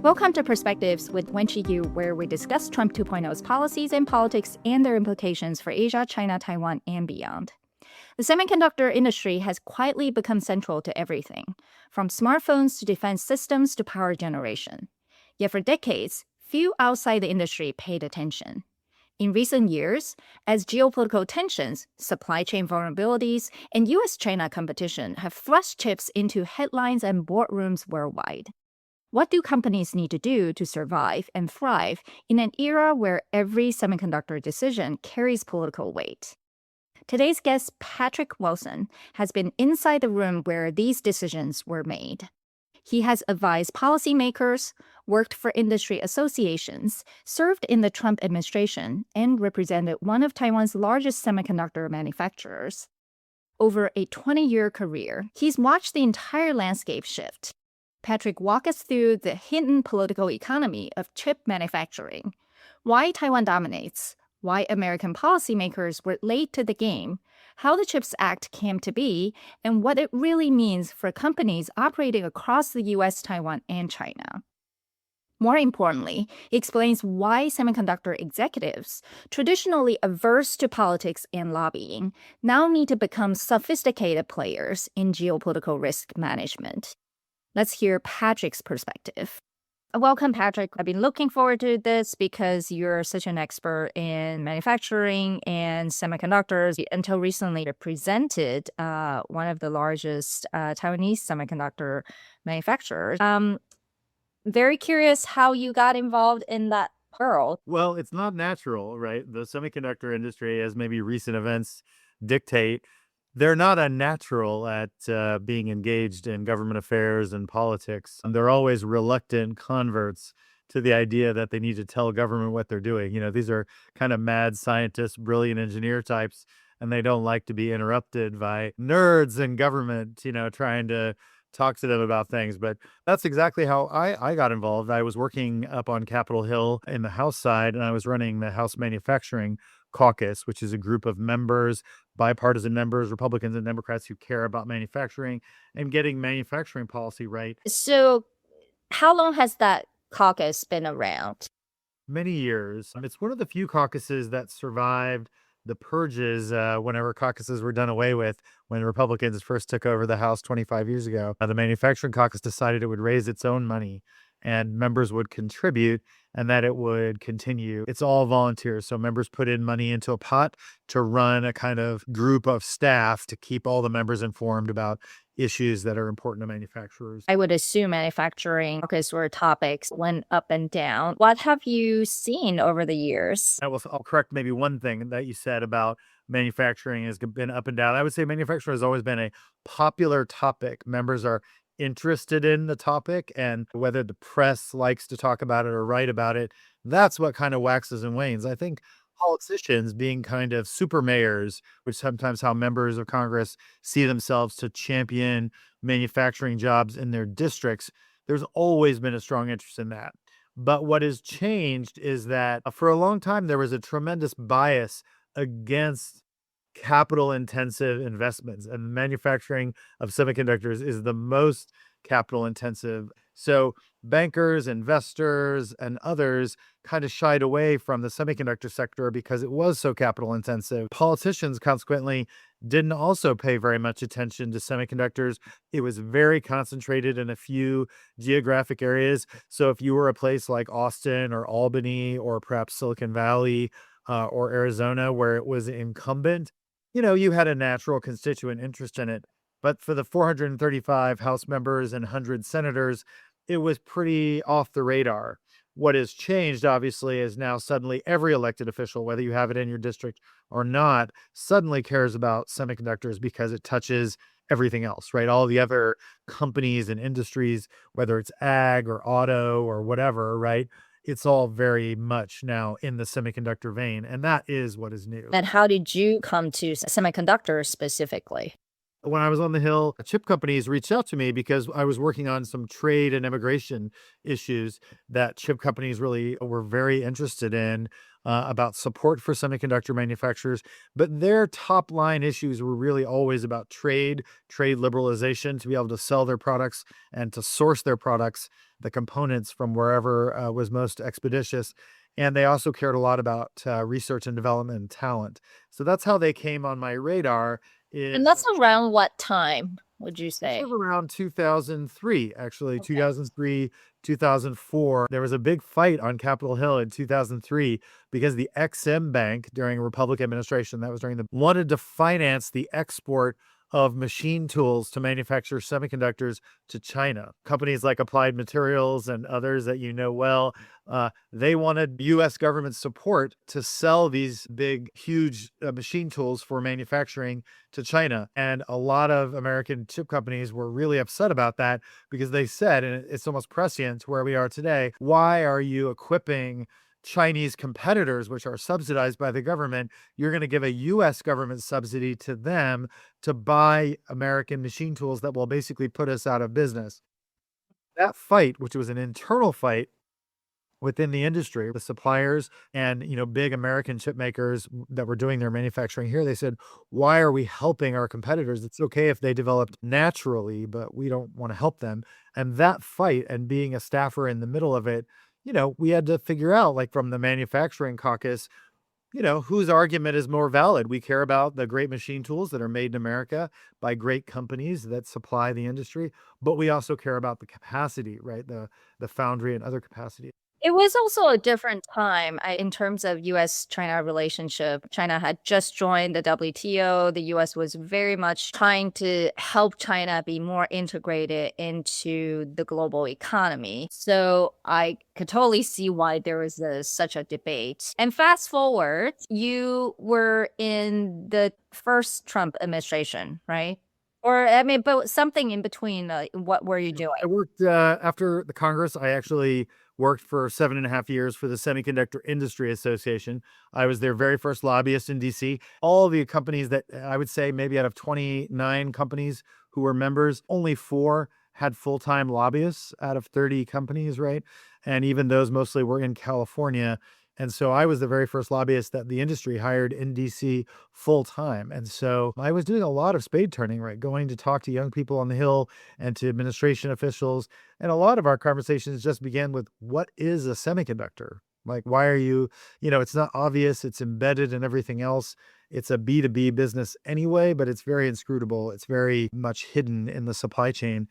Welcome to Perspectives with Wenchi Yu, where we discuss Trump 2.0's policies and politics and their implications for Asia, China, Taiwan, and beyond. The semiconductor industry has quietly become central to everything, from smartphones to defense systems to power generation. Yet for decades, few outside the industry paid attention. In recent years, as geopolitical tensions, supply chain vulnerabilities, and US-China competition have thrust chips into headlines and boardrooms worldwide. What do companies need to do to survive and thrive in an era where every semiconductor decision carries political weight? Today's guest, Patrick Wilson, has been inside the room where these decisions were made. He has advised policymakers, worked for industry associations, served in the Trump administration, and represented one of Taiwan's largest semiconductor manufacturers. Over a 20-year career, he's watched the entire landscape shift. Patrick, walk us through the hidden political economy of chip manufacturing, why Taiwan dominates, why American policymakers were late to the game, how the CHIPS Act came to be, and what it really means for companies operating across the US, Taiwan, and China. More importantly, he explains why semiconductor executives, traditionally averse to politics and lobbying, now need to become sophisticated players in geopolitical risk management. Let's hear Patrick's perspective. Welcome, Patrick. I've been looking forward to this because you're such an expert in manufacturing and semiconductors. Until recently, represented one of the largest Taiwanese semiconductor manufacturers. Very curious how you got involved in that world. Well, it's not natural, right? The semiconductor industry, as maybe recent events dictate, they're not unnatural at being engaged in government affairs and politics. They're always reluctant converts to the idea that they need to tell government what they're doing. You know, these are kind of mad scientists, brilliant engineer types, and they don't like to be interrupted by nerds in government, trying to talk to them about things. But that's exactly how I got involved. I was working up on Capitol Hill in the House side, and I was running the House Manufacturing Caucus, which is a group of members, bipartisan members, Republicans and Democrats who care about manufacturing and getting manufacturing policy right. So how long has that caucus been around? Many years. It's one of the few caucuses that survived the purges whenever caucuses were done away with when the Republicans first took over the House 25 years ago. The Manufacturing Caucus decided it would raise its own money and members would contribute and that it would continue. It's all volunteers. So members put in money into a pot to run a kind of group of staff to keep all the members informed about issues that are important to manufacturers. I would assume manufacturing focus or topics went up and down. What have you seen over the years? I'll correct maybe one thing that you said about manufacturing has been up and down. I would say manufacturing has always been a popular topic. Members are interested in the topic, and whether the press likes to talk about it or write about it, that's what kind of waxes and wanes. I think politicians being kind of super mayors, which sometimes how members of Congress see themselves to champion manufacturing jobs in their districts, there's always been a strong interest in that. But what has changed is that for a long time, there was a tremendous bias against capital intensive investments, and manufacturing of semiconductors is the most capital intensive. So bankers, investors, and others kind of shied away from the semiconductor sector because it was so capital intensive. Politicians, consequently, didn't also pay very much attention to semiconductors. It was very concentrated in a few geographic areas. So if you were a place like Austin or Albany or perhaps Silicon Valley or Arizona, where it was incumbent, you had a natural constituent interest in it. But for the 435 House members and 100 senators, it was pretty off the radar. What has changed, obviously, is now suddenly every elected official, whether you have it in your district or not, suddenly cares about semiconductors because it touches everything else, right? All the other companies and industries, whether it's ag or auto or whatever, right? It's all very much now in the semiconductor vein, and that is what is new. And how did you come to semiconductors specifically? When I was on the Hill, chip companies reached out to me because I was working on some trade and immigration issues that chip companies really were very interested in, about support for semiconductor manufacturers. But their top line issues were really always about trade liberalization, to be able to sell their products and to source their products, the components from wherever was most expeditious. And they also cared a lot about research and development and talent. So that's how they came on my radar. And Is that's around what time, would you This say? was around 2003, actually, Okay. 2003, 2004. There was a big fight on Capitol Hill in 2003 because the Exim Bank during Republican administration, that was during the wanted to finance the export of machine tools to manufacture semiconductors to China. Companies like Applied Materials and others that you know well, they wanted US government support to sell these big, huge machine tools for manufacturing to China. And a lot of American chip companies were really upset about that because they said, and it's almost prescient to where we are today, why are you equipping Chinese competitors, which are subsidized by the government? You're going to give a US government subsidy to them to buy American machine tools that will basically put us out of business. That fight, which was an internal fight, within the industry, the suppliers and, big American chip makers that were doing their manufacturing here, they said, "Why are we helping our competitors? It's okay if they developed naturally, but we don't wanna help them." And that fight and being a staffer in the middle of it, we had to figure out, like, from the manufacturing caucus, whose argument is more valid. We care about the great machine tools that are made in America by great companies that supply the industry, but we also care about the capacity, right? The foundry and other capacity. It was also a different time in terms of US-China relationship. China had just joined the WTO. The US was very much trying to help China be more integrated into the global economy. So I could totally see why there was such a debate. And fast forward, you were in the first Trump administration, right? Or, I mean, but something in between, what were you doing? I worked after the Congress. I actually worked for 7.5 years for the Semiconductor Industry Association. I was their very first lobbyist in DC. All the companies that I would say maybe out of 29 companies who were members, only four had full time lobbyists out of 30 companies, right? And even those mostly were in California. And so I was the very first lobbyist that the industry hired in DC full time. And so I was doing a lot of spade turning, right? Going to talk to young people on the Hill and to administration officials. And a lot of our conversations just began with, what is a semiconductor? Like, why are you, it's not obvious, it's embedded in everything else. It's a B2B business anyway, but it's very inscrutable. It's very much hidden in the supply chain.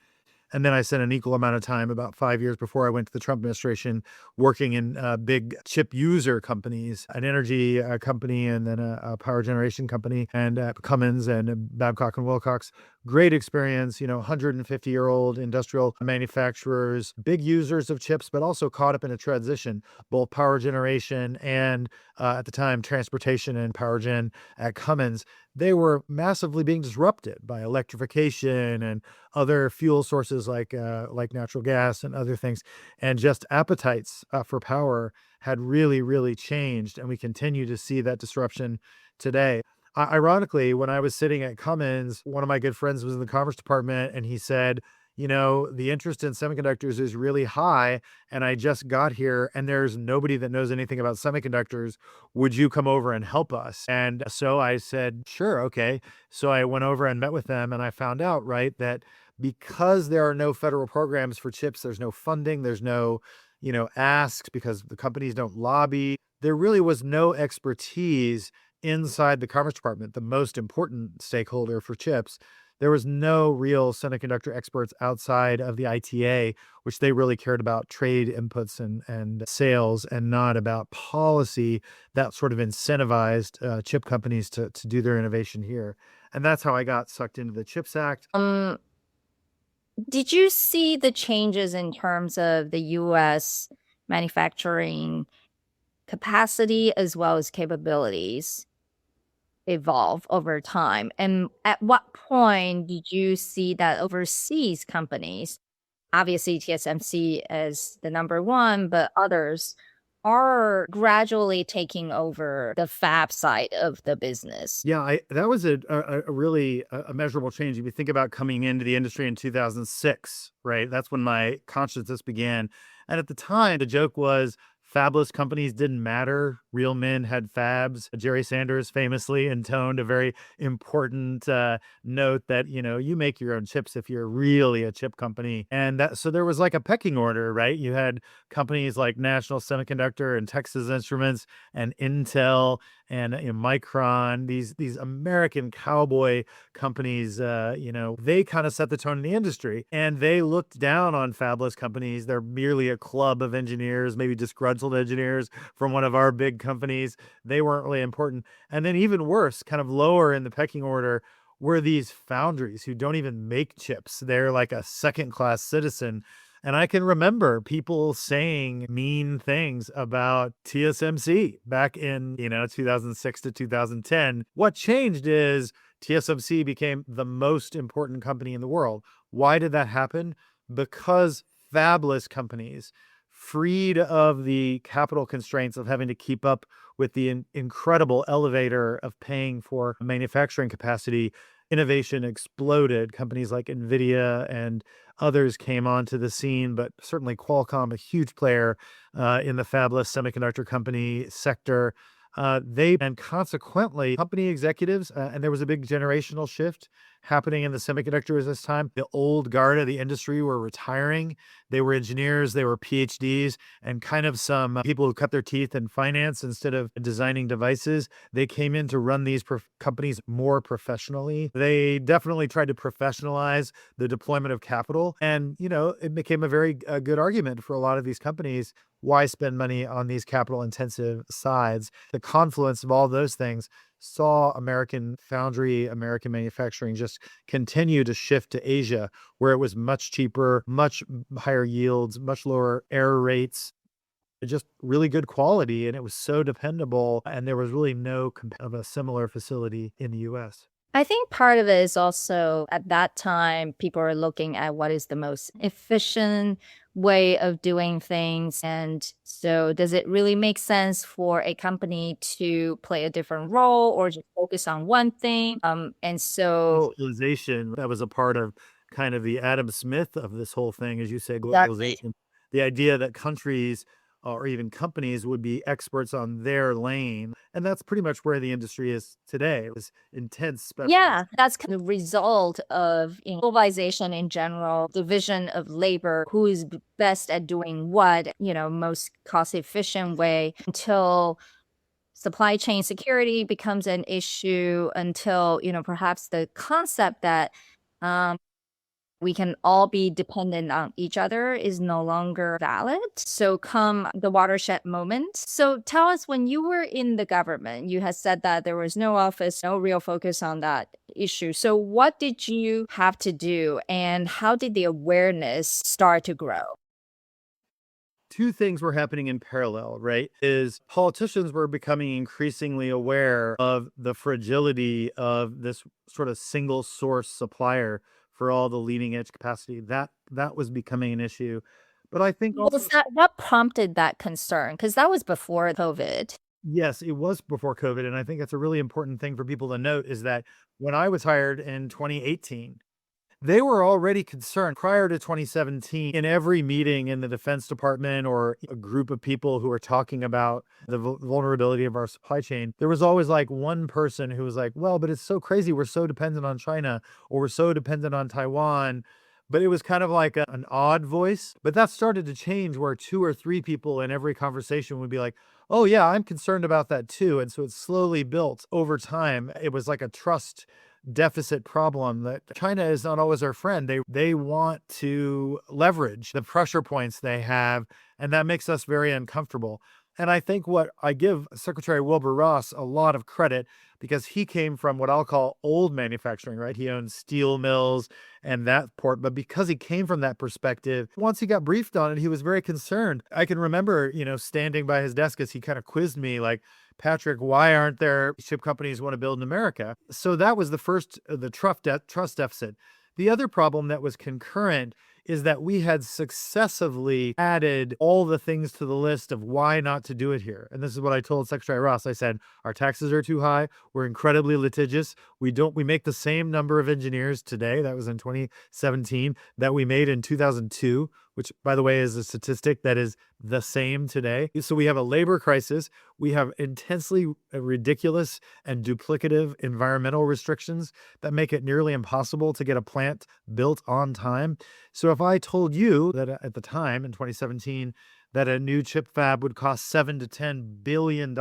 And then I spent an equal amount of time, about 5 years before I went to the Trump administration, working in big chip user companies, an energy company, and then a power generation company, and Cummins and Babcock and Wilcox. Great experience, 150-year-old industrial manufacturers, big users of chips, but also caught up in a transition, both power generation and at the time, transportation and power gen at Cummins. They were massively being disrupted by electrification and other fuel sources like natural gas and other things, and just appetites for power had really changed, and we continue to see that disruption today. Ironically, when I was sitting at Cummins, one of my good friends was in the commerce department, and he said, the interest in semiconductors is really high, and I just got here, and there's nobody that knows anything about semiconductors. Would you come over and help us? And so I said, sure, okay. So I went over and met with them, and I found out, right, that because there are no federal programs for chips, there's no funding, there's no, asks because the companies don't lobby. There really was no expertise inside the Commerce Department, the most important stakeholder for chips. There was no real semiconductor experts outside of the ITA, which they really cared about trade inputs and sales, and not about policy that sort of incentivized chip companies to do their innovation here. And that's how I got sucked into the CHIPS Act. Did you see the changes in terms of the US manufacturing capacity as well as capabilities evolve over time? And at what point did you see that overseas companies, obviously TSMC as the number one, but others are gradually taking over the fab side of the business. Yeah, that was a really a measurable change. If you think about coming into the industry in 2006, right? That's when my consciousness began. And at the time, the joke was fabless companies didn't matter. Real men had fabs. Jerry Sanders famously intoned a very important note that, you make your own chips if you're really a chip company. And so there was like a pecking order, right? You had companies like National Semiconductor and Texas Instruments and Intel and Micron, these American cowboy companies, they kind of set the tone in the industry, and they looked down on fabless companies. They're merely a club of engineers, maybe disgruntled engineers from one of our big companies. They weren't really important. And then even worse, kind of lower in the pecking order, were these foundries who don't even make chips. They're like a second-class citizen. And I can remember people saying mean things about TSMC back in, 2006 to 2010. What changed is TSMC became the most important company in the world. Why did that happen? Because fabless companies, freed of the capital constraints of having to keep up with the incredible elevator of paying for manufacturing capacity, innovation exploded. Companies like NVIDIA and others came onto the scene, but certainly Qualcomm, a huge player in the fabless semiconductor company sector. And consequently, company executives, and there was a big generational shift happening in the semiconductors this time. The old guard of the industry were retiring. They were engineers, they were PhDs, and kind of some people who cut their teeth in finance instead of designing devices. They came in to run these companies more professionally. They definitely tried to professionalize the deployment of capital. And, it became a very good argument for a lot of these companies. Why spend money on these capital intensive sides? The confluence of all those things saw American foundry, American manufacturing just continue to shift to Asia, where it was much cheaper, much higher yields, much lower error rates, just really good quality. And it was so dependable. And there was really no of a similar facility in the US. I think part of it is also at that time, people are looking at what is the most efficient way of doing things. And so, does it really make sense for a company to play a different role or just focus on one thing? And so, Globalization, that was a part of kind of the Adam Smith of this whole thing, as you say, exactly. globalization. The idea that countries or even companies would be experts on their lane. And that's pretty much where the industry is today. It was intense Yeah, specialization. that's kind of the result of globalization in general, division of labor, who is best at doing what, most cost efficient way until supply chain security becomes an issue, until, perhaps the concept that um, we can all be dependent on each other is no longer valid. So come the watershed moment. So tell us, when you were in the government, you had said that there was no office, no real focus on that issue. So what did you have to do and how did the awareness start to grow? Two things were happening in parallel, right? Is politicians were becoming increasingly aware of the fragility of this sort of single source supplier for all the leading edge capacity. That was becoming an issue. But I think Was also, that what prompted that concern? Because that was before COVID. yes, it was before COVID. And I think that's a really important thing for people to note is that when I was hired in 2018, they were already concerned prior to 2017 in every meeting in the Defense Department or a group of people who were talking about the vulnerability of our supply chain. There was always like one person who was like, well, but it's so crazy. We're so dependent on China or we're so dependent on Taiwan. But it was kind of like an odd voice. But that started to change where two or three people in every conversation would be like, oh, yeah, I'm concerned about that too. And so it slowly built over time. It was like a trust deficit problem that China is not always our friend. They want to leverage the pressure points they have, and that makes us very uncomfortable. And I think what I give Secretary Wilbur Ross a lot of credit because he came from what I'll call old manufacturing, right? He owned steel mills and that port. But because he came from that perspective, once he got briefed on it, he was very concerned. I can remember, standing by his desk as he kind of quizzed me like, Patrick, why aren't there chip companies want to build in America? So that was the first, the trust deficit. The other problem that was concurrent is that we had successively added all the things to the list of why not to do it here. And this is what I told Secretary Ross. I said, our taxes are too high. We're incredibly litigious. We make the same number of engineers today, that was in 2017, that we made in 2002, which, by the way, is a statistic that is the same today. So we have a labor crisis. We have intensely ridiculous and duplicative environmental restrictions that make it nearly impossible to get a plant built on time. So if I told you that at the time in 2017 that a new chip fab would cost $7 to $10 billion,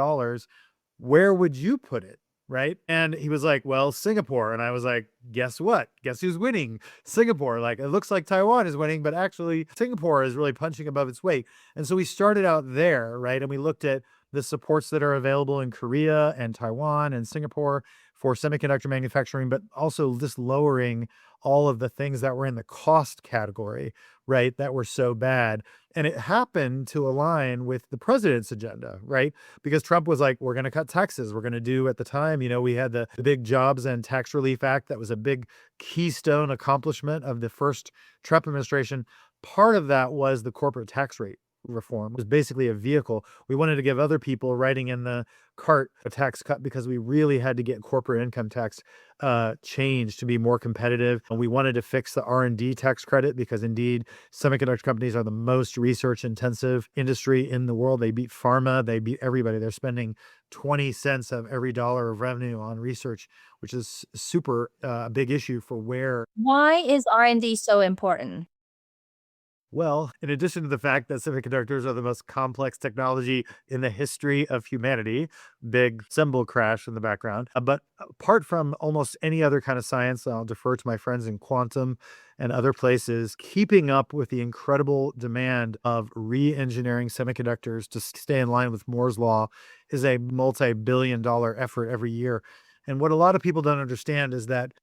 where would you put it? Right. And he was like, well, Singapore. And I was like, guess what? Guess who's winning? Singapore. Like, it looks like Taiwan is winning, but actually Singapore is really punching above its weight. And so we started out there, right? And we looked at the supports that are available in Korea and Taiwan and Singapore for semiconductor manufacturing, but also just lowering all of the things that were in the cost category, right? That were so bad. And it happened to align with the president's agenda, right? Because Trump was like, we're going to cut taxes. We're going to do, at the time, we had the big Jobs and Tax Relief Act. That was a big keystone accomplishment of the first Trump administration. Part of that was the corporate tax rate reform. It was basically a vehicle. We wanted to give other people riding in the cart a tax cut because we really had to get corporate income tax changed to be more competitive. And we wanted to fix the R&D tax credit because, indeed, semiconductor companies are the most research intensive industry in the world. They beat pharma. They beat everybody. They're spending 20 cents of every dollar of revenue on research, which is super big issue for where. Why is R&D so important? Well, in addition to the fact that semiconductors are the most complex technology in the history of humanity, big symbol crash in the background. But apart from almost any other kind of science, I'll defer to my friends in quantum and other places, keeping up with the incredible demand of re-engineering semiconductors to stay in line with Moore's law is a multi-billion-dollar effort every year. And what a lot of people don't understand is that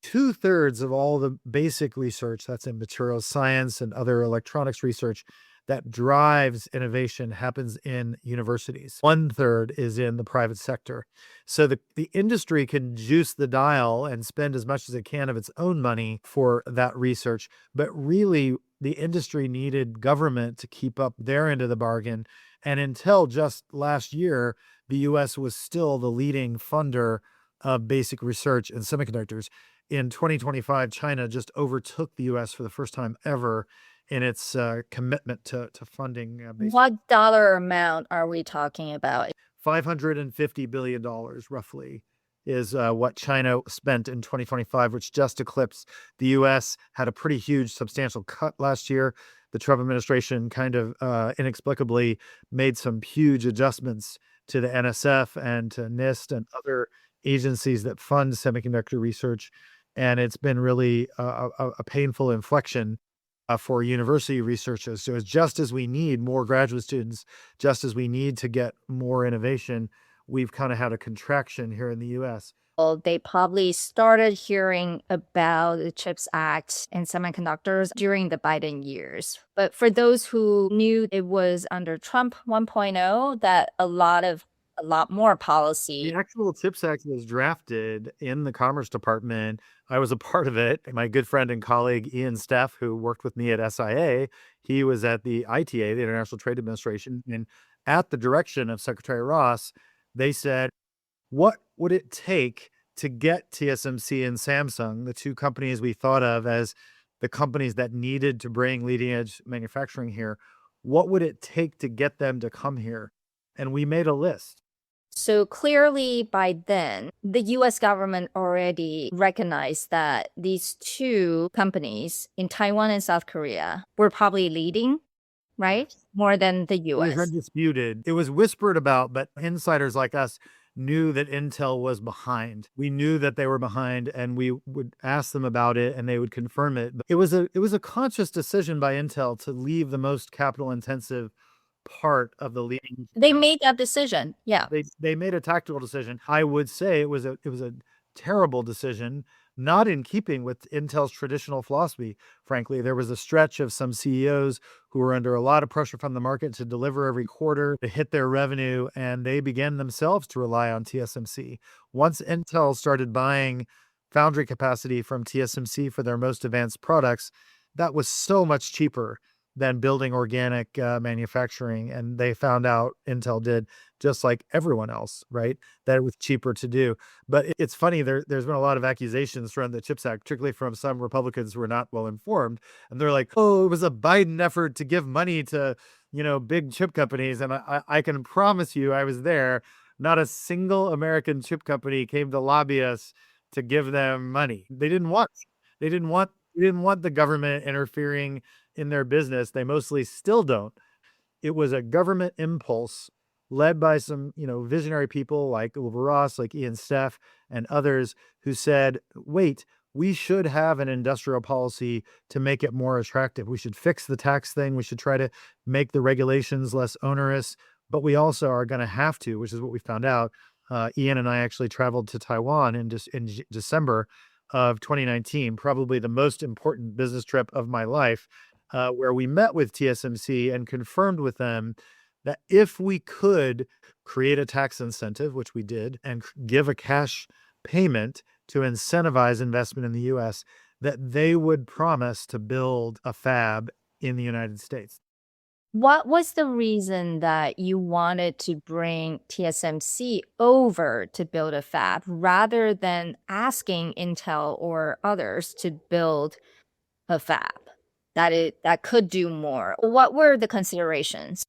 2/3 of all the basic research that's in materials science and other electronics research that drives innovation happens in universities. 1/3 is in the private sector. So the industry can juice the dial and spend as much as it can of its own money for that research. But really, the industry needed government to keep up their end of the bargain. And until just last year, the US was still the leading funder of basic research in semiconductors. In 2025, China just overtook the US for the first time ever in its commitment to funding. What dollar amount are we talking about? $550 billion roughly is what China spent in 2025, which just eclipsed the US, had a pretty huge, substantial cut last year. The Trump administration kind of inexplicably made some huge adjustments to the NSF and to NIST and other agencies that fund semiconductor research. And it's been really a painful inflection for university researchers. So it's just as we need more graduate students, just as we need to get more innovation, we've kind of had a contraction here in the US. Well, they probably started hearing about the CHIPS Act and semiconductors during the Biden years. But for those who knew it was under Trump 1.0, that a lot more policy. The actual CHIPS Act was drafted in the Commerce Department. I was a part of it. My good friend and colleague, Ian Steff, who worked with me at SIA, he was at the ITA, the International Trade Administration. And at the direction of Secretary Ross, they said, what would it take to get TSMC and Samsung, the two companies we thought of as the companies that needed to bring leading edge manufacturing here? What would it take to get them to come here? And we made a list. So clearly by then, the US government already recognized that these two companies in Taiwan and South Korea were probably leading, right? More than the It was US. undisputed. It was whispered about, but insiders like us knew that Intel was behind. We knew that they were behind, and we would ask them about it, and they would confirm it. But it was a conscious decision by Intel to leave the most capital intensive part of the leading. They made that decision. Yeah. They made a tactical decision. I would say it was a terrible decision, not in keeping with Intel's traditional philosophy. Frankly, there was a stretch of some CEOs who were under a lot of pressure from the market to deliver every quarter, to hit their revenue, and they began themselves to rely on TSMC. Once Intel started buying foundry capacity from TSMC for their most advanced products, that was so much cheaper than building organic manufacturing. And they found out, Intel did, just like everyone else, right, that it was cheaper to do. But it's funny, there's been a lot of accusations from the CHIPS Act, particularly from some Republicans who are not well informed. And they're like, oh, it was a Biden effort to give money to, big chip companies. And I can promise you, I was there. Not a single American chip company came to lobby us to give them money. They didn't want the government interfering in their business. They mostly still don't. It was a government impulse led by some, visionary people like Wilbur Ross, like Ian Steff, and others who said, wait, we should have an industrial policy to make it more attractive. We should fix the tax thing. We should try to make the regulations less onerous, but we also are going to have to, which is what we found out. Ian and I actually traveled to Taiwan in December of 2019, probably the most important business trip of my life, where we met with TSMC and confirmed with them that if we could create a tax incentive, which we did, and give a cash payment to incentivize investment in the US, that they would promise to build a fab in the United States. What was the reason that you wanted to bring TSMC over to build a fab rather than asking Intel or others to build a fab that could do more? What were the considerations?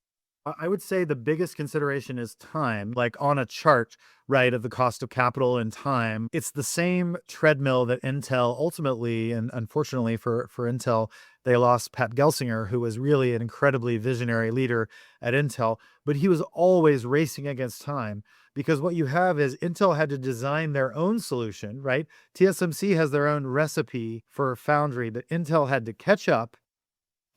I would say the biggest consideration is time, like on a chart, right, of the cost of capital and time. It's the same treadmill that Intel ultimately, and unfortunately for Intel, they lost Pat Gelsinger, who was really an incredibly visionary leader at Intel, but he was always racing against time because what you have is Intel had to design their own solution, right? TSMC has their own recipe for foundry that Intel had to catch up,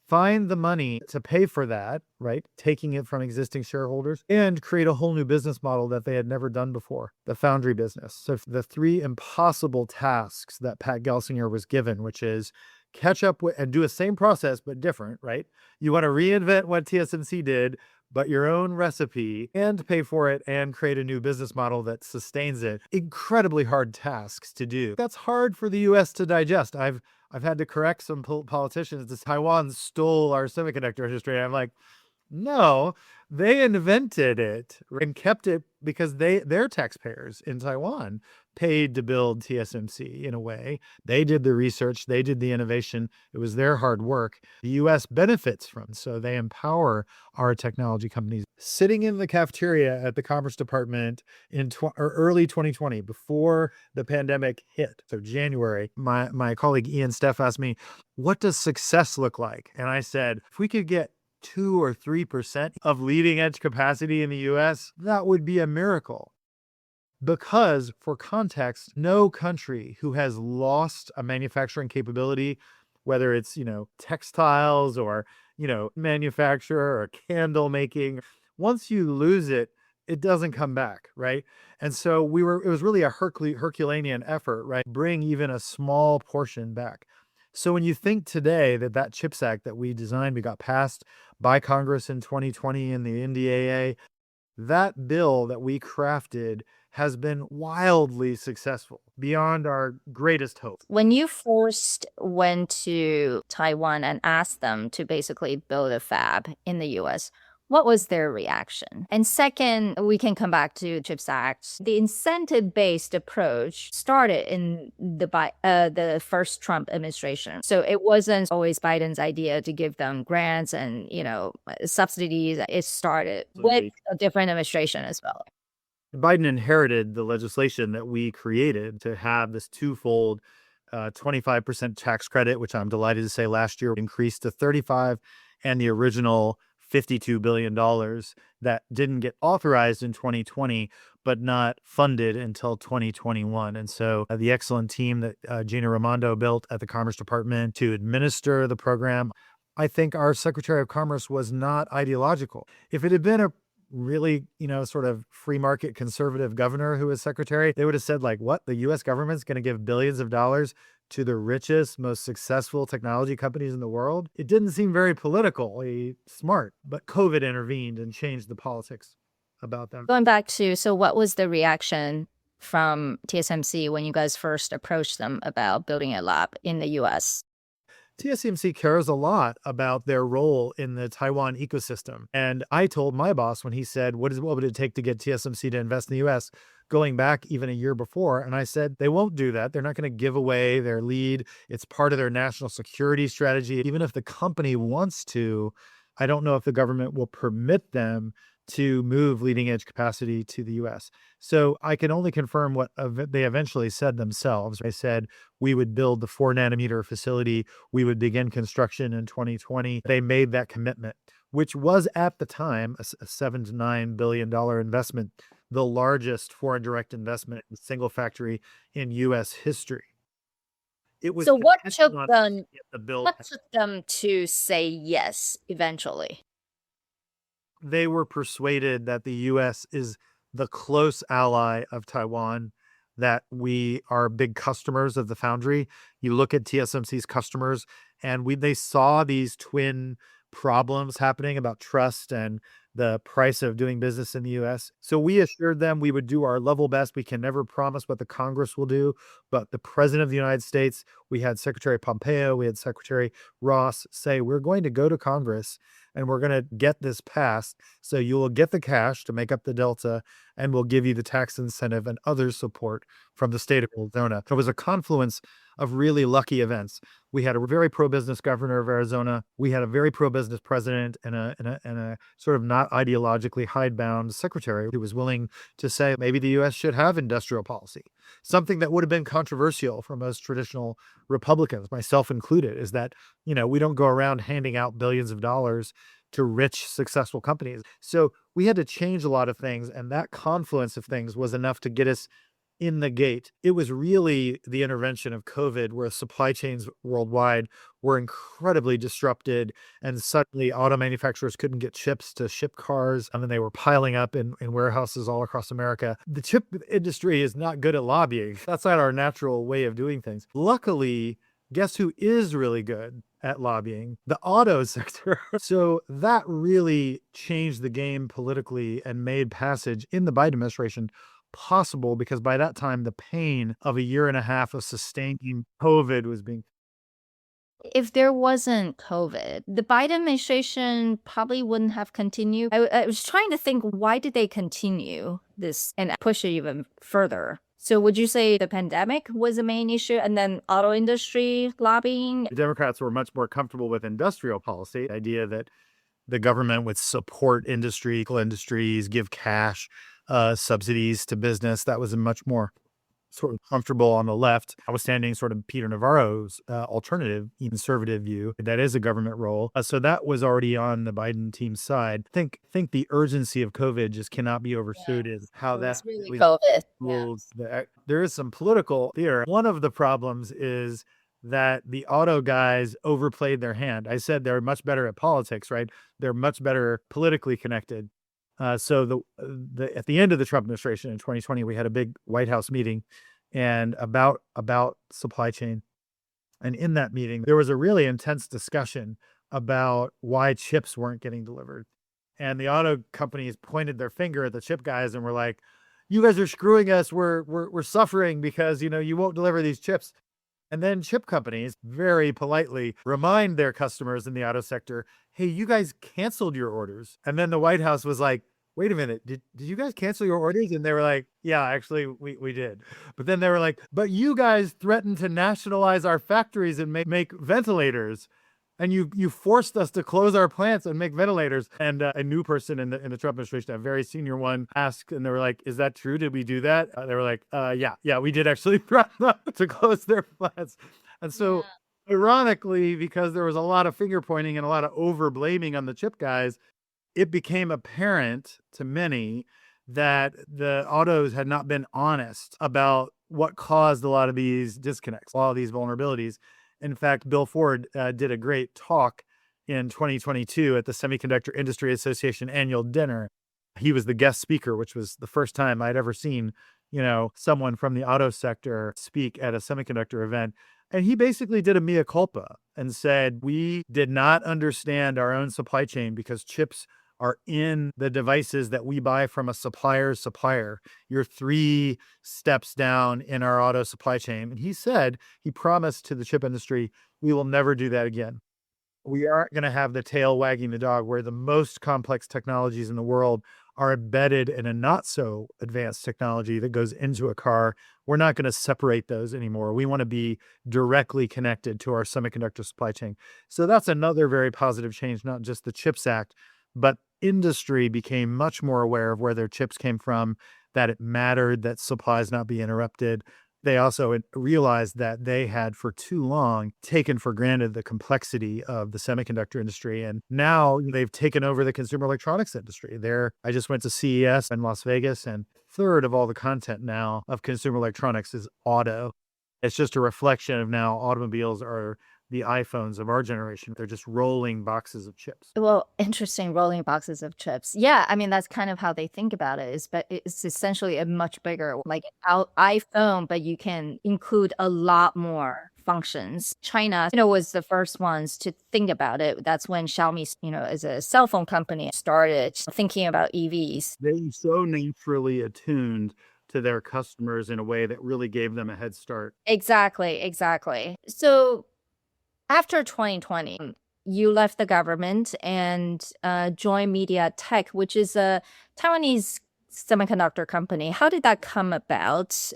find the money to pay for that, right? Taking it from existing shareholders and create a whole new business model that they had never done before, the foundry business. So the three impossible tasks that Pat Gelsinger was given, which is catch up with and do the same process, but different, right? You want to reinvent what TSMC did, but your own recipe and pay for it and create a new business model that sustains it. Incredibly hard tasks to do. That's hard for the US to digest. I've had to correct some politicians that Taiwan stole our semiconductor industry. I'm like, no, they invented it and kept it because their taxpayers in Taiwan paid to build TSMC in a way. They did the research, they did the innovation. It was their hard work. The US benefits from, so they empower our technology companies. Sitting in the cafeteria at the Commerce Department in early 2020, before the pandemic hit, so January, my colleague Ian Steff asked me, what does success look like? And I said, if we could get 2 or 3% of leading edge capacity in the US, that would be a miracle. Because, for context, no country who has lost a manufacturing capability, whether it's, textiles or, manufacture or candle making, once you lose it, it doesn't come back, right? And so it was really a Herculean effort, right? Bring even a small portion back. So when you think today that CHIPS Act that we designed, we got passed by Congress in 2020 in the NDAA, that bill that we crafted has been wildly successful beyond our greatest hope. When you first went to Taiwan and asked them to basically build a fab in the US, what was their reaction? And second, we can come back to CHIPS Act. The incentive-based approach started in the first Trump administration. So it wasn't always Biden's idea to give them grants and, subsidies. It started with a different administration as well. Biden inherited the legislation that we created to have this twofold 25% tax credit, which I'm delighted to say last year increased to 35, and the original $52 billion that didn't get authorized in 2020, but not funded until 2021. And so the excellent team that Gina Raimondo built at the Commerce Department to administer the program, I think our Secretary of Commerce was not ideological. If it had been a really, sort of free market conservative governor who was secretary, they would have said, like, what? The US government's going to give billions of dollars to the richest, most successful technology companies in the world? It didn't seem very politically smart, but COVID intervened and changed the politics about them. Going back to, so what was the reaction from TSMC when you guys first approached them about building a lab in the US? TSMC cares a lot about their role in the Taiwan ecosystem. And I told my boss when he said, what would it take to get TSMC to invest in the US, going back even a year before? And I said, they won't do that. They're not going to give away their lead. It's part of their national security strategy. Even if the company wants to, I don't know if the government will permit them to move leading edge capacity to the US. So I can only confirm what they eventually said themselves. They said we would build the 4 nanometer facility. We would begin construction in 2020. They made that commitment, which was at the time a $7 to $9 billion investment, the largest foreign direct investment in a single factory in US history. It was So what took contingent on them? the bill. What took them to say yes eventually? They were persuaded that the US is the close ally of Taiwan, that we are big customers of the foundry. You look at TSMC's customers, and they saw these twin problems happening about trust and the price of doing business in the US. So we assured them we would do our level best. We can never promise what the Congress will do, but the President of the United States, we had Secretary Pompeo, we had Secretary Ross say, we're going to go to Congress and we're going to get this passed. So you will get the cash to make up the delta, and we'll give you the tax incentive and other support from the state of Arizona. It was a confluence of really lucky events. We had a very pro-business governor of Arizona. We had a very pro-business president and a sort of not ideologically hidebound secretary who was willing to say maybe the U.S. should have industrial policy. Something that would have been controversial for most traditional Republicans, myself included, is that, we don't go around handing out billions of dollars to rich, successful companies. So we had to change a lot of things, and that confluence of things was enough to get us in the gate. It was really the intervention of COVID where supply chains worldwide were incredibly disrupted, and suddenly auto manufacturers couldn't get chips to ship cars, and then they were piling up in warehouses all across America. The chip industry is not good at lobbying. That's not our natural way of doing things. Luckily, guess who is really good at lobbying? The auto sector. So that really changed the game politically and made passage in the Biden administration possible, because by that time, the pain of a year and a half of sustaining COVID was being. If there wasn't COVID, the Biden administration probably wouldn't have continued. I was trying to think, why did they continue this and push it even further? So would you say the pandemic was the main issue, and then auto industry lobbying? The Democrats were much more comfortable with industrial policy, the idea that the government would support industries, give cash, subsidies to business. That was a much more sort of comfortable on the left, notwithstanding sort of Peter Navarro's alternative, conservative view that is a government role. So that was already on the Biden team's side. I think the urgency of COVID just cannot be overstated. Yes. How It that was really COVID. will, there is some political theater. One of the problems is that the auto guys overplayed their hand. I said they're much better at politics, right? They're much better politically connected. So at the end of the Trump administration in 2020, we had a big White House meeting and about supply chain. And in that meeting, there was a really intense discussion about why chips weren't getting delivered. And the auto companies pointed their finger at the chip guys and were like, you guys are screwing us. We're suffering because, you won't deliver these chips. And then chip companies very politely remind their customers in the auto sector, hey, you guys canceled your orders. And then the White House was like, wait a minute, did you guys cancel your orders? And they were like, yeah, actually, we did. But then they were like, but you guys threatened to nationalize our factories and make ventilators. And you forced us to close our plants and make ventilators. And a new person in the Trump administration, a very senior one, asked, and they were like, is that true? Did we do that? They were like, yeah, we did actually threaten them to close their plants. And so, ironically, because there was a lot of finger pointing and a lot of over blaming on the chip guys, it became apparent to many that the autos had not been honest about what caused a lot of these disconnects, a lot of these vulnerabilities. In fact, Bill Ford did a great talk in 2022 at the Semiconductor Industry Association annual dinner. He was the guest speaker, which was the first time I'd ever seen, someone from the auto sector speak at a semiconductor event. And he basically did a mea culpa and said, we did not understand our own supply chain because chips are in the devices that we buy from a supplier's supplier. You're 3 steps down in our auto supply chain. And he promised to the chip industry, we will never do that again. We aren't going to have the tail wagging the dog where the most complex technologies in the world are embedded in a not so advanced technology that goes into a car. We're not going to separate those anymore. We want to be directly connected to our semiconductor supply chain. So that's another very positive change, not just the CHIPS Act, but industry became much more aware of where their chips came from, that it mattered that supplies not be interrupted. They also realized that they had for too long taken for granted the complexity of the semiconductor industry. And now they've taken over the consumer electronics industry. I just went to CES in Las Vegas, and a third of all the content now of consumer electronics is auto. It's just a reflection of now automobiles are the iPhones of our generation. They're just rolling boxes of chips. Well, interesting, rolling boxes of chips. Yeah, I mean, that's kind of how they think about it. But it's essentially a much bigger, like iPhone, but you can include a lot more functions. China, was the first ones to think about it. That's when Xiaomi, as a cell phone company, started thinking about EVs. They were so naturally attuned to their customers in a way that really gave them a head start. Exactly. So after 2020, you left the government and joined MediaTek, which is a Taiwanese semiconductor company. How did that come about?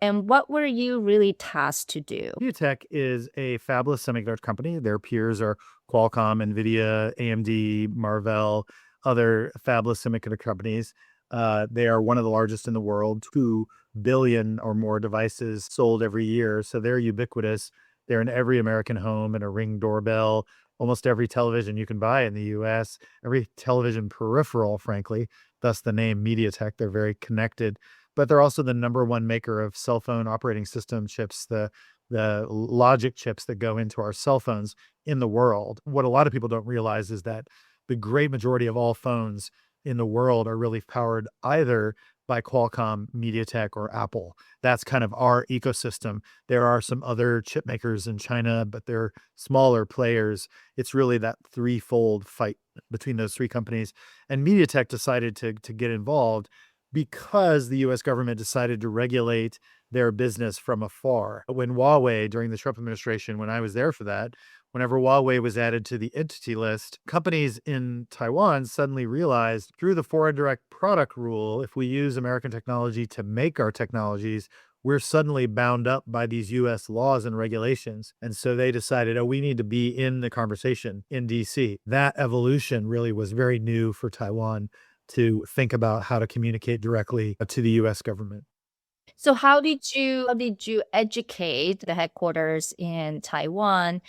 And what were you really tasked to do? MediaTek is a fabless semiconductor company. Their peers are Qualcomm, NVIDIA, AMD, Marvell, other fabless semiconductor companies. They are one of the largest in the world, 2 billion or more devices sold every year. So they're ubiquitous. They're in every American home and a Ring doorbell, almost every television you can buy in the US, every television peripheral, frankly, thus the name MediaTek. They're very connected, but they're also the number one maker of cell phone operating system chips, the logic chips that go into our cell phones in the world. What a lot of people don't realize is that the great majority of all phones in the world are really powered either by Qualcomm, MediaTek, or Apple. That's kind of our ecosystem. There are some other chip makers in China, but they're smaller players. It's really that threefold fight between those 3 companies. And MediaTek decided to get involved because the US government decided to regulate their business from afar. When Huawei, during the Trump administration, when I was there for that, whenever Huawei was added to the entity list, companies in Taiwan suddenly realized through the foreign direct product rule, if we use American technology to make our technologies, we're suddenly bound up by these US laws and regulations. And so they decided, we need to be in the conversation in DC. That evolution really was very new for Taiwan to think about how to communicate directly to the US government. So how did you educate the headquarters in Taiwan,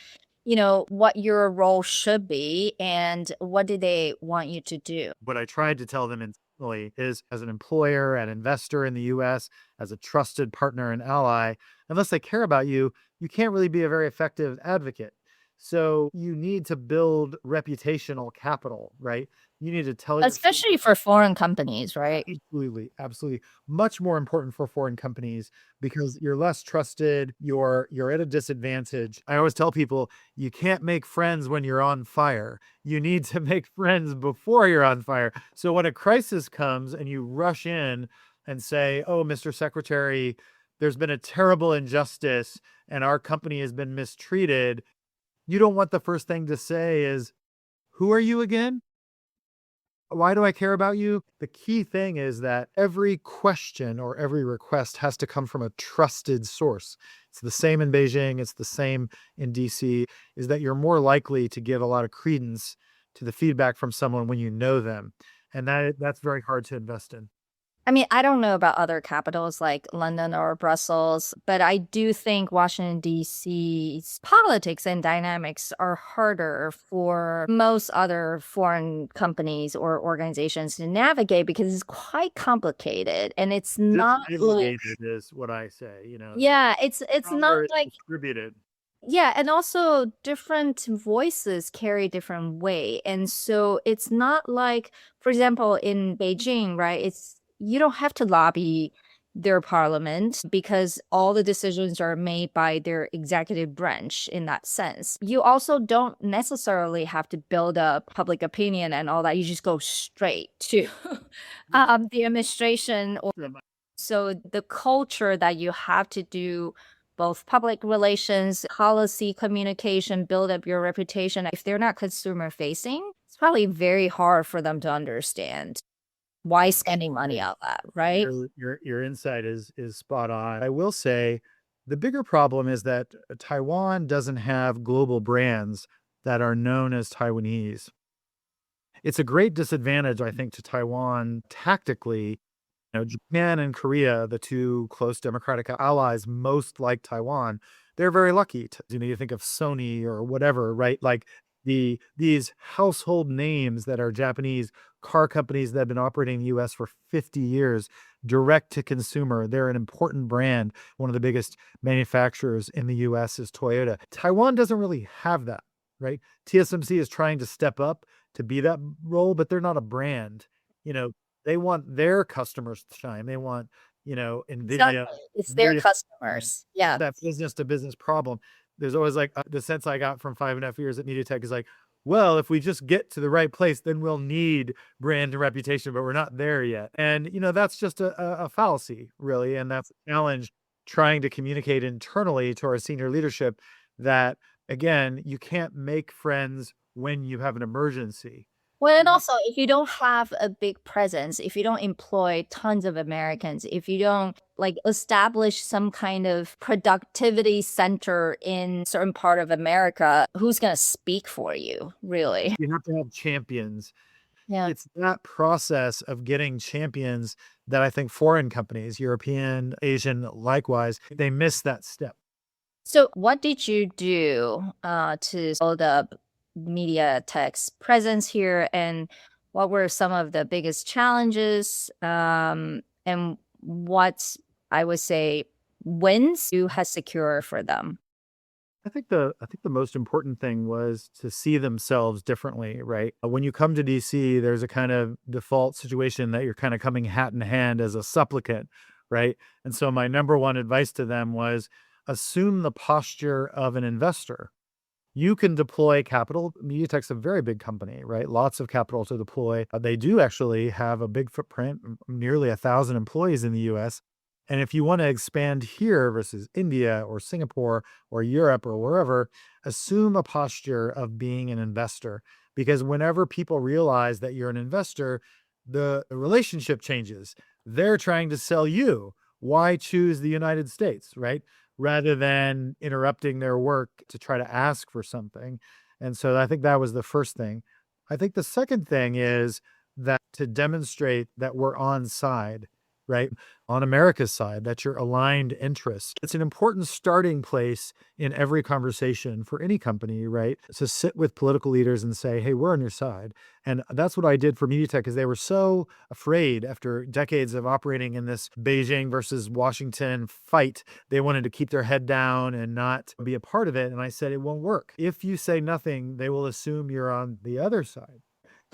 what your role should be and what did they want you to do? What I tried to tell them instantly is, as an employer and investor in the US, as a trusted partner and ally, unless they care about you, you can't really be a very effective advocate. So you need to build reputational capital, right? You need to tell your Especially for foreign companies, right? Absolutely. Much more important for foreign companies because you're less trusted, you're at a disadvantage. I always tell people, you can't make friends when you're on fire. You need to make friends before you're on fire. So when a crisis comes and you rush in and say, "Oh, Mr. Secretary, there's been a terrible injustice and our company has been mistreated," you don't want the first thing to say is, "Who are you again? Why do I care about you?" The key thing is that every question or every request has to come from a trusted source. It's the same in Beijing, it's the same in DC, is that you're more likely to give a lot of credence to the feedback from someone when you know them. And that's very hard to invest in. I mean, I don't know about other capitals like London or Brussels, but I do think Washington, D.C.'s politics and dynamics are harder for most other foreign companies or organizations to navigate because it's quite complicated and it's not like, Disaggregated is what I say, yeah, it's not power like, distributed. yeah, and also different voices carry different weight. And so it's not like, for example, in Beijing, right? You don't have to lobby their parliament because all the decisions are made by their executive branch in that sense. You also don't necessarily have to build up public opinion and all that. You just go straight to the administration. So the culture that you have to do both public relations, policy communication, build up your reputation. If they're not consumer facing, it's probably very hard for them to understand why spending money on that, right? Your insight is spot on. I will say the bigger problem is that Taiwan doesn't have global brands that are known as Taiwanese. It's a great disadvantage, I think, to Taiwan tactically. Japan and Korea, the two close democratic allies most like Taiwan, they're very lucky to, you think of Sony or whatever, right? Like these household names that are Japanese car companies that have been operating in the US for 50 years, direct to consumer. They're an important brand. One of the biggest manufacturers in the US is Toyota. Taiwan doesn't really have that, right? TSMC is trying to step up to be that role, but they're not a brand. You know, they want their customers to shine. They want, Exactly. NVIDIA, It's their NVIDIA, customers. Yeah. that business to business problem. There's always like the sense I got from 5.5 years at MediaTek is like, well, if we just get to the right place, then we'll need brand and reputation, but we're not there yet. And, that's just a fallacy, really. And that's a challenge trying to communicate internally to our senior leadership that, again, you can't make friends when you have an emergency. Well, and also, if you don't have a big presence, if you don't employ tons of Americans, if you don't like establish some kind of productivity center in certain part of America, who's going to speak for you, really? You have to have champions. Yeah. It's that process of getting champions that I think foreign companies, European, Asian, likewise, they miss that step. So, what did you do to build up MediaTek's presence here, and what were some of the biggest challenges, and what I would say wins you has secured for them? I think the most important thing was to see themselves differently, right? When you come to DC, there's a kind of default situation that you're kind of coming hat in hand as a supplicant, right? And so my number one advice to them was assume the posture of an investor. You can deploy capital. MediaTek's a very big company, right? Lots of capital to deploy. They do actually have a big footprint, nearly 1,000 employees in the US. And if you want to expand here versus India or Singapore or Europe or wherever, assume a posture of being an investor. Because whenever people realize that you're an investor, the relationship changes. They're trying to sell you. Why choose the United States, right? Rather than interrupting their work to try to ask for something. And so I think that was the first thing. I think the second thing is that to demonstrate that we're on side, right? On America's side, that you're aligned interests. It's an important starting place in every conversation for any company, right? To sit with political leaders and say, hey, we're on your side. And that's what I did for MediaTek because they were so afraid after decades of operating in this Beijing versus Washington fight. They wanted to keep their head down and not be a part of it. And I said, it won't work. If you say nothing, they will assume you're on the other side.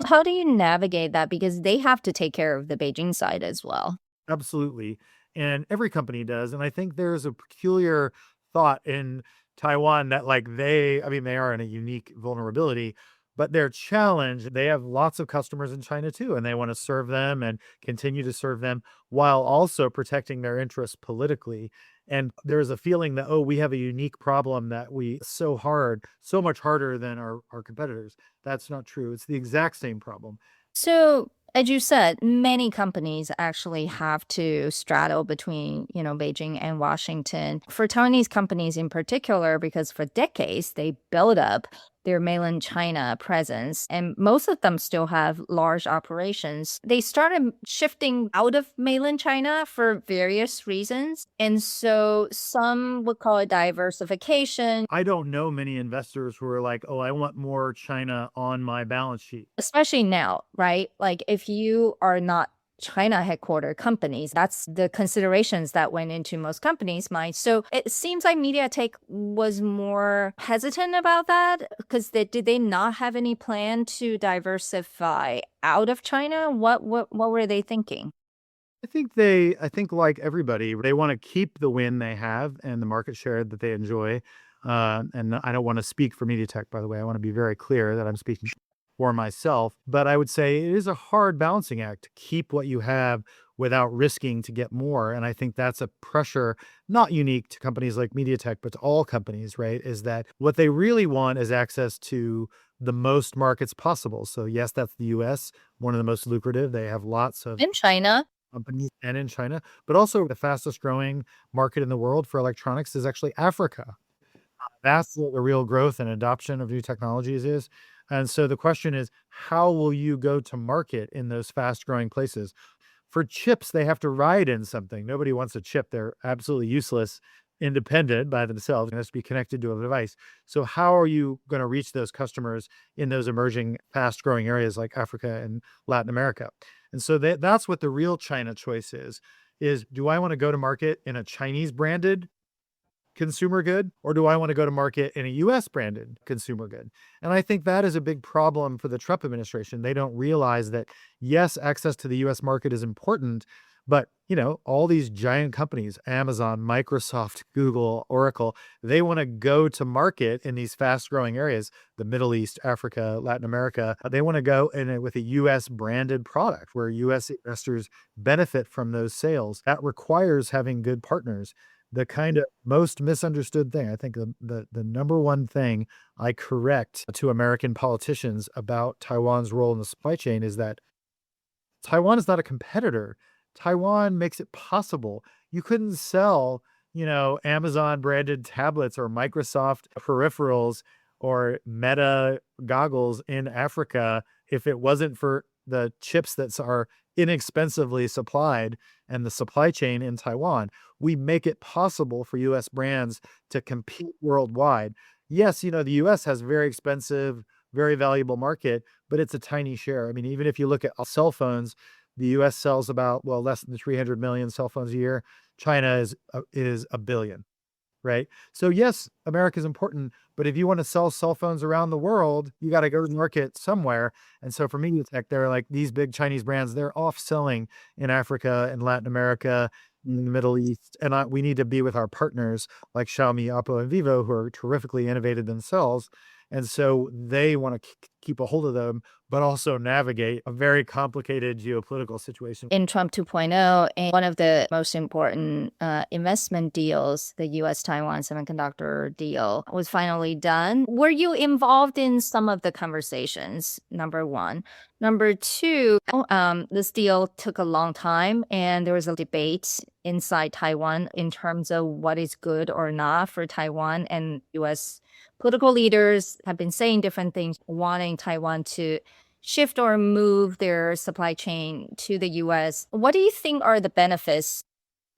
How do you navigate that? Because they have to take care of the Beijing side as well. Absolutely. And every company does. And I think there's a peculiar thought in Taiwan that they are in a unique vulnerability, but their challenge, they have lots of customers in China too, and they want to serve them and continue to serve them while also protecting their interests politically. And there's a feeling that, oh, we have a unique problem that we so much harder than our competitors. That's not true. It's the exact same problem. So, as you said, many companies actually have to straddle between, Beijing and Washington. For Taiwanese companies in particular, because for decades they built up their mainland China presence, and most of them still have large operations. They started shifting out of mainland China for various reasons. And so some would call it diversification, I don't know many investors who are like, oh, I want more China on my balance sheet. especially now, right? Like if you are not China headquartered companies, that's the considerations that went into most companies' minds. So it seems like MediaTek was more hesitant about that because did they not have any plan to diversify out of China? What were they thinking? I think like everybody, they want to keep the win they have and the market share that they enjoy. And I don't want to speak for MediaTek, by the way. I want to be very clear that I'm speaking for myself. But I would say it is a hard balancing act to keep what you have without risking to get more. And I think that's a pressure not unique to companies like MediaTek, but to all companies, right? Is that what they really want is access to the most markets possible. So yes, that's the US, one of the most lucrative. They have lots of In China, companies and in China, but also the fastest growing market in the world for electronics is actually Africa. That's what the real growth and adoption of new technologies is. And so the question is, how will you go to market in those fast growing places? For chips, they have to ride in something. Nobody wants a chip. They're absolutely useless, independent by themselves. It has to be connected to a device. So how are you going to reach those customers in those emerging, fast-growing areas like Africa and Latin America? And so that's what the real China choice is do I want to go to market in a Chinese branded consumer good, or do I want to go to market in a US branded consumer good? And I think that is a big problem for the Trump administration. They don't realize that, yes, access to the US market is important, but all these giant companies, Amazon, Microsoft, Google, Oracle, they want to go to market in these fast growing areas, the Middle East, Africa, Latin America. They want to go in it with a US branded product where US investors benefit from those sales. That requires having good partners. The kind of most misunderstood thing, I think the number one thing I correct to American politicians about Taiwan's role in the supply chain is that Taiwan is not a competitor. Taiwan makes it possible. You couldn't sell, Amazon branded tablets or Microsoft peripherals or Meta goggles in Africa if it wasn't for the chips that are inexpensively supplied and the supply chain in Taiwan. We make it possible for US brands to compete worldwide. Yes, the US has very expensive, very valuable market, but it's a tiny share. I mean, even if you look at cell phones, the US sells about, well, less than 300 million cell phones a year. China is a billion, right? So yes, America is important, but if you want to sell cell phones around the world, you got to go to market somewhere. And so for MediaTek, they're like these big Chinese brands, they're off selling in Africa and Latin America, in the Middle East. And we need to be with our partners like Xiaomi, Oppo, and Vivo, who are terrifically innovative themselves. And so they want to keep a hold of them, but also navigate a very complicated geopolitical situation. In Trump 2.0, and one of the most important investment deals, the US-Taiwan semiconductor deal, was finally done. Were you involved in some of the conversations? Number one. Number two, this deal took a long time, and there was a debate inside Taiwan in terms of what is good or not for Taiwan, and US political leaders have been saying different things, wanting Taiwan to shift or move their supply chain to the US. What do you think are the benefits?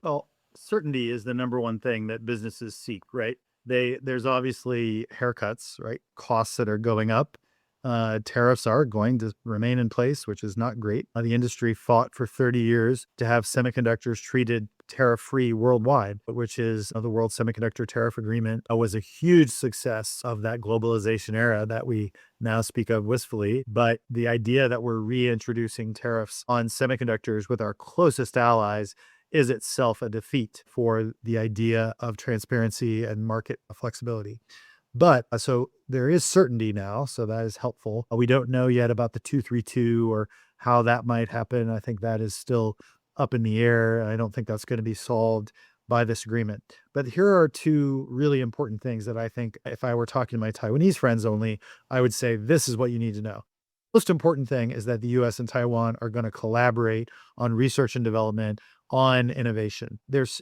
Well, certainty is the number one thing that businesses seek, right? There's obviously haircuts, right? Costs that are going up. Tariffs are going to remain in place, which is not great. The industry fought for 30 years to have semiconductors treated tariff-free worldwide, which is the World Semiconductor Tariff Agreement was a huge success of that globalization era that we now speak of wistfully. But the idea that we're reintroducing tariffs on semiconductors with our closest allies is itself a defeat for the idea of transparency and market flexibility. But so there is certainty now, so that is helpful. We don't know yet about the 232 or how that might happen. I think that is still up in the air. I don't think that's going to be solved by this agreement. But here are two really important things that I think if I were talking to my Taiwanese friends only, I would say this is what you need to know. Most important thing is that the US and Taiwan are going to collaborate on research and development, on innovation.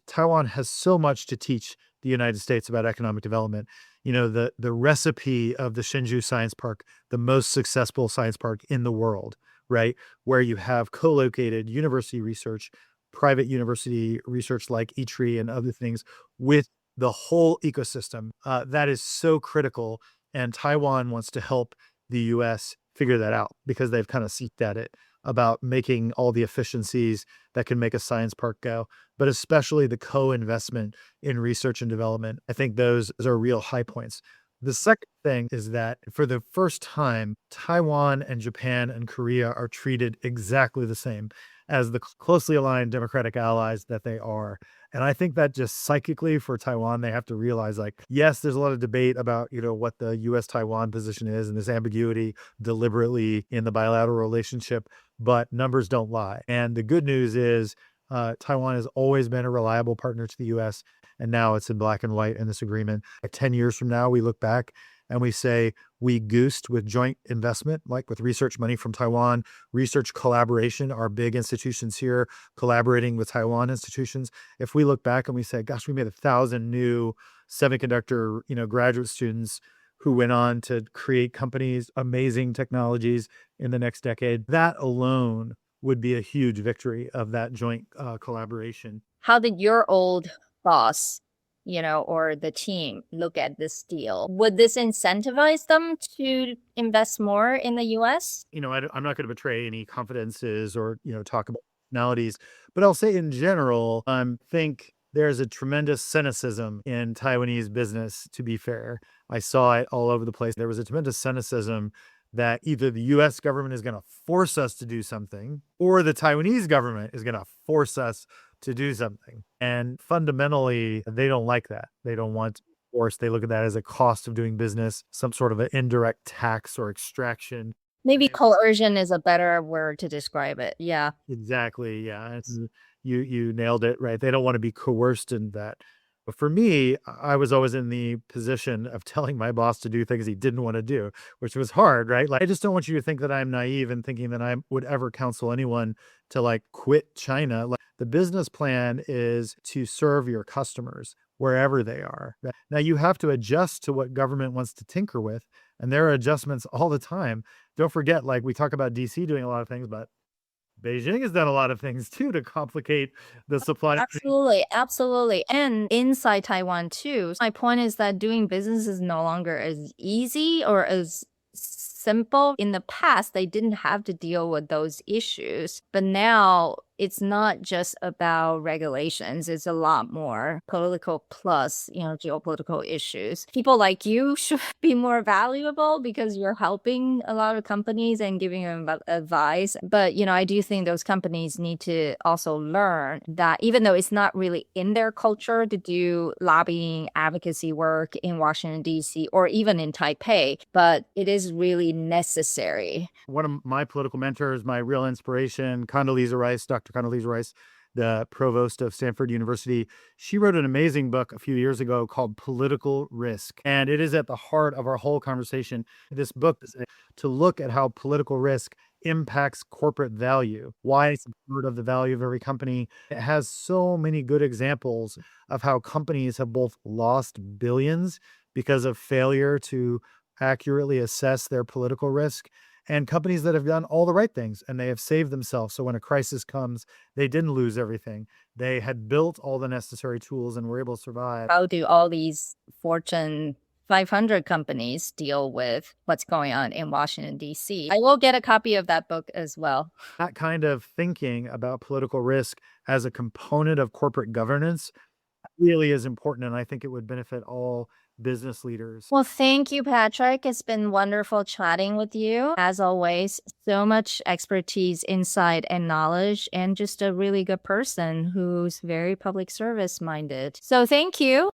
Taiwan has so much to teach the United States about economic development. The recipe of the Hsinchu Science Park, the most successful science park in the world, right? Where you have co-located university research, private university research like ITRI and other things with the whole ecosystem. That is so critical. And Taiwan wants to help the US figure that out because they've kind of seeked at it about making all the efficiencies that can make a science park go, but especially the co-investment in research and development. I think those are real high points. The second thing is that for the first time, Taiwan and Japan and Korea are treated exactly the same. as the closely aligned democratic allies that they are. And I think that just psychically for Taiwan, they have to realize like, yes, there's a lot of debate about, what the US-Taiwan position is and this ambiguity deliberately in the bilateral relationship, but numbers don't lie. And the good news is Taiwan has always been a reliable partner to the US, and now it's in black and white in this agreement. 10 years from now, we look back and we say we goosed with joint investment, like with research money from Taiwan, research collaboration, our big institutions here collaborating with Taiwan institutions. If we look back and we say, gosh, we made 1,000 new semiconductor, graduate students who went on to create companies, amazing technologies in the next decade, that alone would be a huge victory of that joint collaboration. How did your old boss, or the team look at this deal? Would this incentivize them to invest more in the US? I'm not going to betray any confidences or, talk about personalities, but I'll say in general, think there's a tremendous cynicism in Taiwanese business, to be fair. I saw it all over the place. There was a tremendous cynicism that either the US government is going to force us to do something or the Taiwanese government is going to force us to do something. And fundamentally, they don't like that. They don't want force. They look at that as a cost of doing business, some sort of an indirect tax or extraction. Maybe coercion is a better word to describe it. Yeah. Exactly. Yeah. You nailed it, right? They don't want to be coerced in that. But for me, I was always in the position of telling my boss to do things he didn't want to do, which was hard, right? Like, I just don't want you to think that I'm naive and thinking that I would ever counsel anyone to like quit China. Like, the business plan is to serve your customers wherever they are. Now you have to adjust to what government wants to tinker with. And there are adjustments all the time. Don't forget, like we talk about DC doing a lot of things, but Beijing has done a lot of things too to complicate the supply chain. Absolutely, absolutely. And inside Taiwan too. My point is that doing business is no longer as easy or as simple. In the past, they didn't have to deal with those issues. But now it's not just about regulations. It's a lot more political plus, geopolitical issues. People like you should be more valuable because you're helping a lot of companies and giving them advice. But, I do think those companies need to also learn that even though it's not really in their culture to do lobbying, advocacy work in Washington, D.C., or even in Taipei, but it is really necessary. One of my political mentors, my real inspiration, Condoleezza Rice, Dr. Condoleezza Rice, the provost of Stanford University, she wrote an amazing book a few years ago called Political Risk. And it is at the heart of our whole conversation. This book is to look at how political risk impacts corporate value, why it's a part of the value of every company. It has so many good examples of how companies have both lost billions because of failure to accurately assess their political risk, and companies that have done all the right things and they have saved themselves. So when a crisis comes, they didn't lose everything. They had built all the necessary tools and were able to survive. How do all these Fortune 500 companies deal with what's going on in Washington, D.C.? I will get a copy of that book as well. That kind of thinking about political risk as a component of corporate governance really is important, and I think it would benefit all business leaders. Well, thank you, Patrick. It's been wonderful chatting with you. As always, so much expertise, insight, and knowledge, and just a really good person who's very public service minded. So thank you.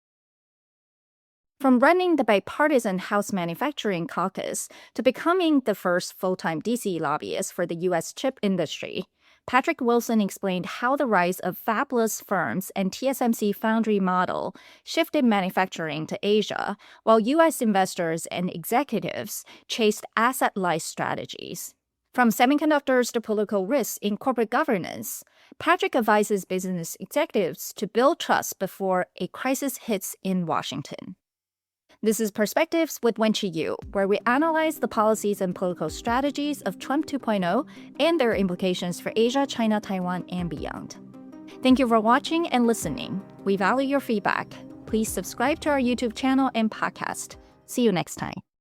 From running the bipartisan House Manufacturing Caucus to becoming the first full-time DC lobbyist for the U.S. chip industry, Patrick Wilson explained how the rise of fabless firms and TSMC foundry model shifted manufacturing to Asia, while U.S. investors and executives chased asset-light strategies. From semiconductors to political risks in corporate governance, Patrick advises business executives to build trust before a crisis hits in Washington. This is Perspectives with Wenchi Yu, where we analyze the policies and political strategies of Trump 2.0 and their implications for Asia, China, Taiwan, and beyond. Thank you for watching and listening. We value your feedback. Please subscribe to our YouTube channel and podcast. See you next time.